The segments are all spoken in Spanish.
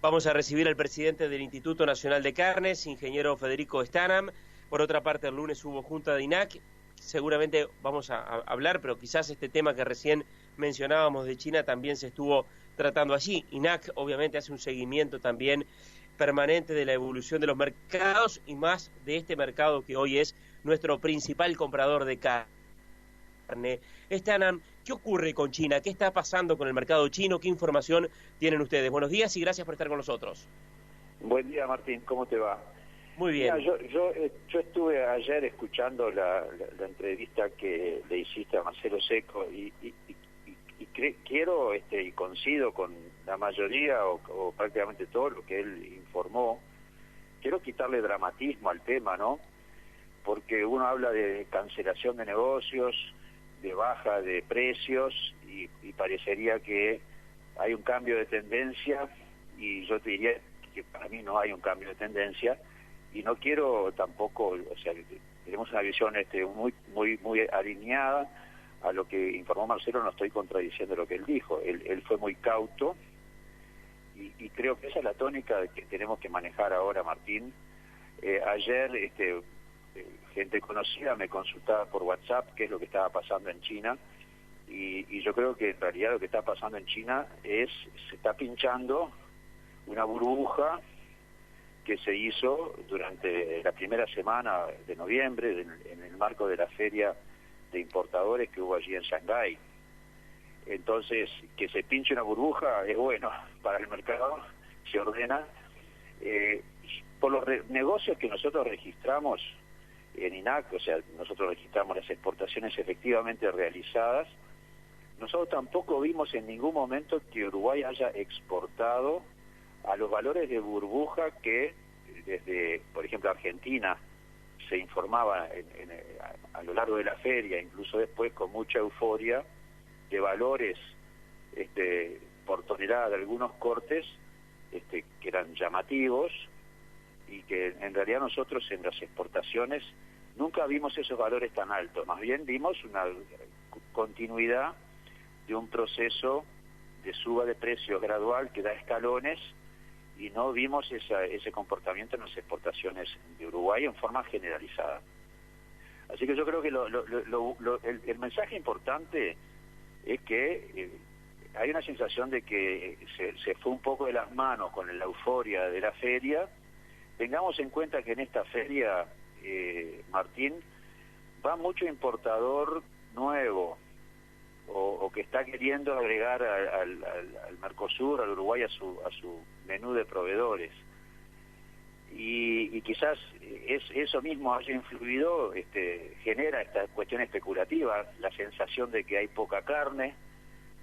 Vamos a recibir al presidente del Instituto Nacional de Carnes, ingeniero Federico Stanam. Por otra parte, el lunes hubo junta de INAC. Seguramente vamos a hablar, pero quizás este tema que recién mencionábamos de China también se estuvo tratando allí. INAC obviamente hace un seguimiento también permanente de la evolución de los mercados y más de este mercado que hoy es nuestro principal comprador de carne. Stanam, ¿qué ocurre con China? ¿Qué está pasando con el mercado chino? ¿Qué información tienen ustedes? Buenos días y gracias por estar con nosotros. Buen día, Martín, ¿cómo te va? Muy bien. Mira, yo estuve ayer escuchando la entrevista que le hiciste a Marcelo Secco y quiero y coincido con la mayoría o prácticamente todo lo que él informó. Quiero quitarle dramatismo al tema, ¿no? Porque uno habla de cancelación de negocios, de baja de precios y parecería que hay un cambio de tendencia y yo te diría que para mí no hay un cambio de tendencia y no quiero tampoco, o sea, tenemos una visión muy alineada a lo que informó Marcelo, no estoy contradiciendo lo que él dijo, él fue muy cauto y creo que esa es la tónica que tenemos que manejar ahora, Martín. Ayer gente conocida me consultaba por WhatsApp qué es lo que estaba pasando en China y yo creo que en realidad lo que está pasando en China se está pinchando una burbuja que se hizo durante la primera semana de noviembre en el marco de la feria de importadores que hubo allí en Shanghái. Entonces, que se pinche una burbuja es bueno para el mercado, se ordena. Por los negocios que nosotros registramos en INAC, o sea, nosotros registramos las exportaciones efectivamente realizadas, nosotros tampoco vimos en ningún momento que Uruguay haya exportado a los valores de burbuja que desde, por ejemplo, Argentina se informaba a lo largo de la feria, incluso después con mucha euforia, de valores por tonelada de algunos cortes que eran llamativos y que en realidad nosotros en las exportaciones nunca vimos esos valores tan altos, más bien vimos una continuidad de un proceso de suba de precios gradual que da escalones y no vimos ese comportamiento en las exportaciones de Uruguay en forma generalizada. Así que yo creo que el mensaje importante es que hay una sensación de que se fue un poco de las manos con la euforia de la feria. Tengamos en cuenta que en esta feria, Martín, va mucho importador nuevo o que está queriendo agregar al Mercosur, al Uruguay, a su menú de proveedores. Y quizás eso mismo haya influido, genera esta cuestión especulativa, la sensación de que hay poca carne,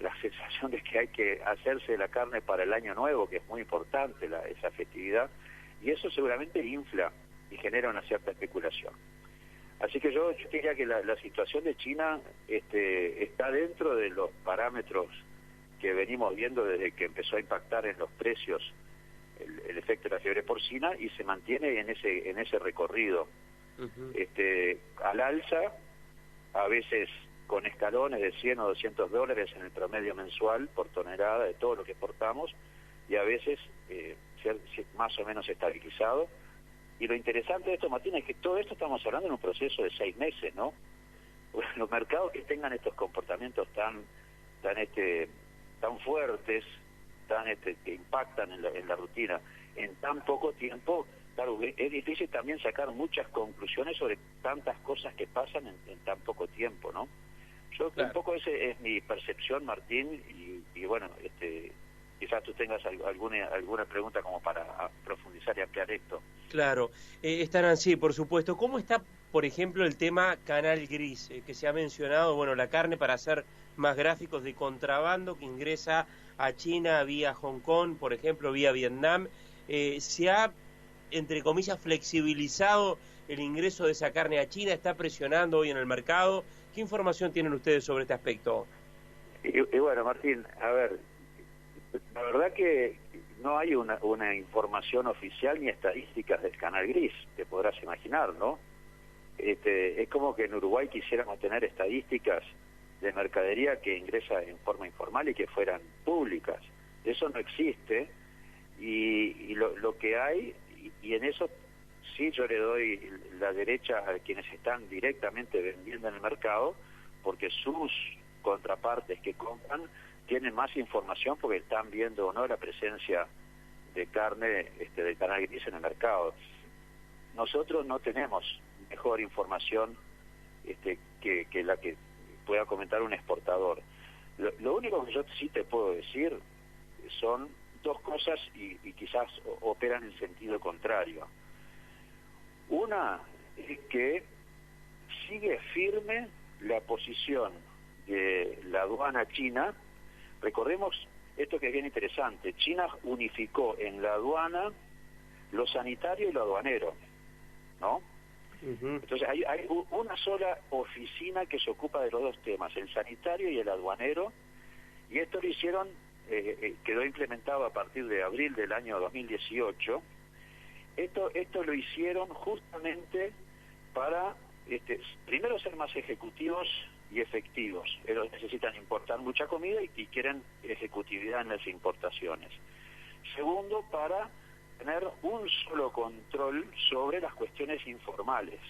la sensación de que hay que hacerse de la carne para el año nuevo, que es muy importante esa festividad, y eso seguramente infla y genera una cierta especulación. Así que yo diría que la situación de China está dentro de los parámetros que venimos viendo desde que empezó a impactar en los precios el efecto de la fiebre porcina y se mantiene en ese recorrido. Al alza, a veces con escalones de 100 o 200 dólares en el promedio mensual por tonelada de todo lo que exportamos y a veces más o menos estabilizado. Y lo interesante de esto, Martín, es que todo esto estamos hablando en un proceso de 6 meses, ¿no? Bueno, los mercados que tengan estos comportamientos tan fuertes, que impactan en la rutina en tan poco tiempo, claro, es difícil también sacar muchas conclusiones sobre tantas cosas que pasan en tan poco tiempo, ¿no? Yo claro. Un poco esa es mi percepción, Martín, y bueno, quizás tú tengas alguna pregunta como para profundizar y ampliar esto. Claro, estarán, sí, por supuesto. ¿Cómo está, por ejemplo, el tema canal gris, que se ha mencionado, bueno, la carne, para hacer más gráficos, de contrabando que ingresa a China vía Hong Kong, por ejemplo, vía Vietnam? ¿Se ha, entre comillas, flexibilizado el ingreso de esa carne a China? ¿Está presionando hoy en el mercado? ¿Qué información tienen ustedes sobre este aspecto? Y bueno, Martín, a ver, la verdad que no hay una información oficial ni estadísticas del canal gris, te podrás imaginar, ¿no? Es como que en Uruguay quisiéramos tener estadísticas de mercadería que ingresa en forma informal y que fueran públicas. Eso no existe y lo que hay, y en eso sí yo le doy la derecha a quienes están directamente vendiendo en el mercado, porque sus contrapartes que compran tienen más información porque están viendo o no la presencia de carne del canal gris en el mercado. Nosotros no tenemos mejor información que la que pueda comentar un exportador. Lo único que yo sí te puedo decir son dos cosas y quizás operan en sentido contrario. Una es que sigue firme la posición de la aduana china. Recordemos esto que es bien interesante. China unificó en la aduana lo sanitario y lo aduanero, ¿no? Entonces hay una sola oficina que se ocupa de los dos temas, el sanitario y el aduanero, y esto lo hicieron, quedó implementado a partir de abril del año 2018. Esto lo hicieron justamente para, primero, ser más ejecutivos y efectivos. Ellos necesitan importar mucha comida y quieren ejecutividad en las importaciones. Segundo, para tener un solo control sobre las cuestiones informales,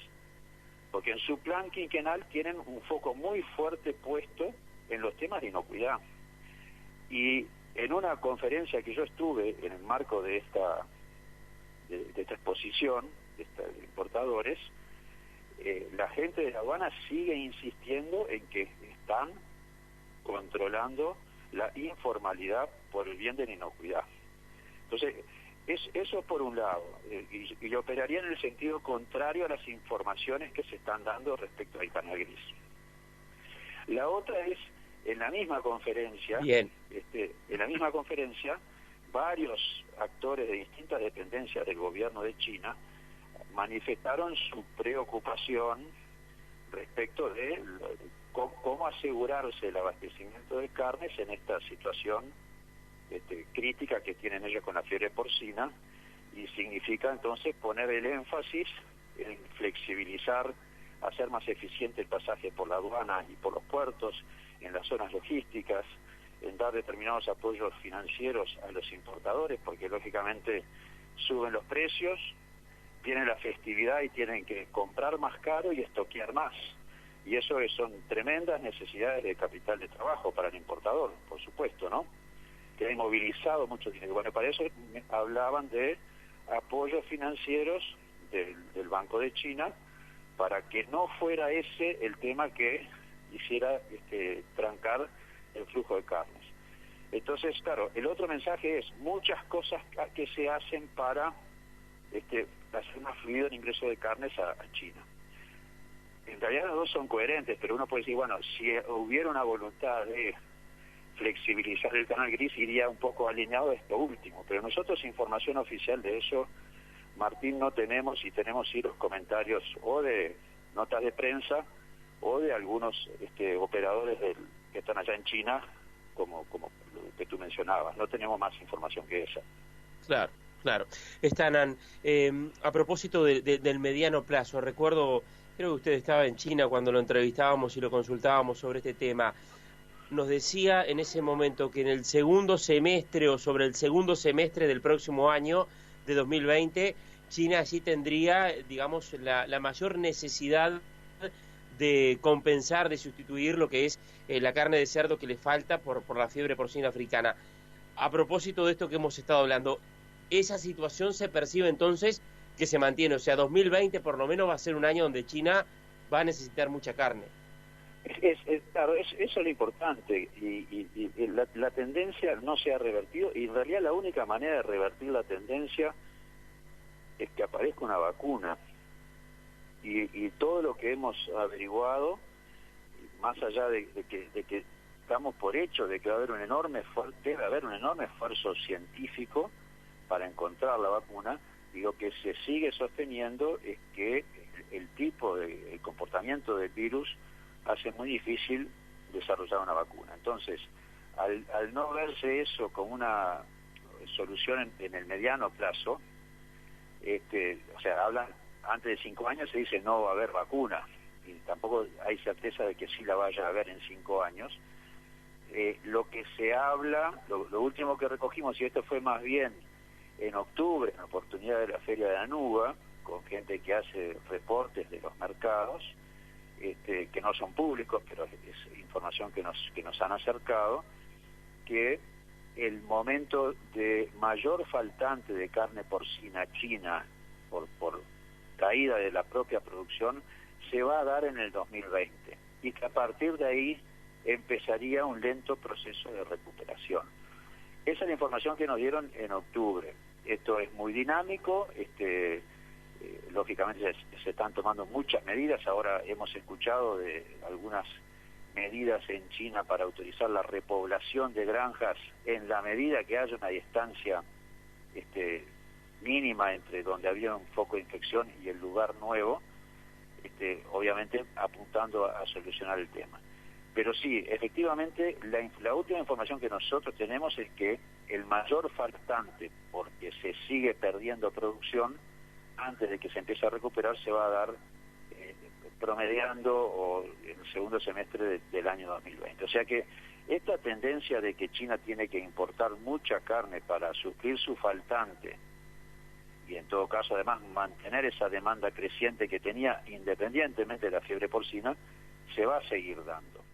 porque en su plan quinquenal tienen un foco muy fuerte puesto en los temas de inocuidad. Y en una conferencia que yo estuve en el marco de esta exposición de importadores, la gente de la aduana sigue insistiendo en que están controlando la informalidad por el bien de la inocuidad. Entonces, eso por un lado, y operaría en el sentido contrario a las informaciones que se están dando respecto al canal gris. La otra es, en la misma conferencia, varios actores de distintas dependencias del gobierno de China manifestaron su preocupación respecto de cómo asegurarse el abastecimiento de carnes en esta situación crítica que tienen ellos con la fiebre porcina, y significa entonces poner el énfasis en flexibilizar, hacer más eficiente el pasaje por la aduana y por los puertos, en las zonas logísticas, en dar determinados apoyos financieros a los importadores, porque lógicamente suben los precios, viene la festividad y tienen que comprar más caro y estoquear más. Y eso son tremendas necesidades de capital de trabajo para el importador, por supuesto, ¿no? Que ha inmovilizado mucho dinero. Bueno, para eso hablaban de apoyos financieros del Banco de China, para que no fuera ese el tema que hiciera trancar el flujo de carnes. Entonces, claro, el otro mensaje es muchas cosas que se hacen para hacer más fluido el ingreso de carnes a China. En realidad los dos son coherentes, pero uno puede decir, bueno, si hubiera una voluntad de flexibilizar el canal gris, iría un poco alineado a esto último, pero nosotros información oficial de eso, Martín, no tenemos, y tenemos sí los comentarios o de notas de prensa o de algunos operadores que están allá en China, como lo que tú mencionabas. No tenemos más información que esa. Claro. Stanan, a propósito del mediano plazo, recuerdo, creo que usted estaba en China cuando lo entrevistábamos y lo consultábamos sobre este tema. Nos decía en ese momento que en el segundo semestre o sobre el segundo semestre del próximo año, de 2020, China allí tendría, digamos, la mayor necesidad de compensar, de sustituir lo que es la carne de cerdo que le falta por la fiebre porcina africana. A propósito de esto que hemos estado hablando, esa situación se percibe entonces que se mantiene, o sea, 2020 por lo menos va a ser un año donde China va a necesitar mucha carne. Claro, eso es lo importante, y la tendencia no se ha revertido, y en realidad la única manera de revertir la tendencia es que aparezca una vacuna, y todo lo que hemos averiguado, más allá de que estamos por hecho de que debe haber un enorme esfuerzo científico para encontrar la vacuna, y lo que se sigue sosteniendo es que el comportamiento del virus hace muy difícil desarrollar una vacuna. Entonces, al no verse eso como una solución en el mediano plazo, o sea, hablan, antes de 5 años se dice no va a haber vacuna, y tampoco hay certeza de que sí la vaya a haber en 5 años. Lo que se habla, lo último que recogimos, y esto fue más bien en octubre, en oportunidad de la Feria de Anuga, con gente que hace reportes de los mercados, que no son públicos, pero es información que nos han acercado, que el momento de mayor faltante de carne porcina china por caída de la propia producción se va a dar en el 2020 y que a partir de ahí empezaría un lento proceso de recuperación. Esa es la información que nos dieron en octubre. Esto es muy dinámico, lógicamente se están tomando muchas medidas. Ahora hemos escuchado de algunas medidas en China para autorizar la repoblación de granjas en la medida que haya una distancia mínima entre donde había un foco de infección y el lugar nuevo, obviamente apuntando a solucionar el tema. Pero sí, efectivamente, la última información que nosotros tenemos es que el mayor faltante, porque se sigue perdiendo producción, antes de que se empiece a recuperar, se va a dar promediando o en el segundo semestre del año 2020. O sea que esta tendencia de que China tiene que importar mucha carne para suplir su faltante y en todo caso además mantener esa demanda creciente que tenía independientemente de la fiebre porcina, se va a seguir dando.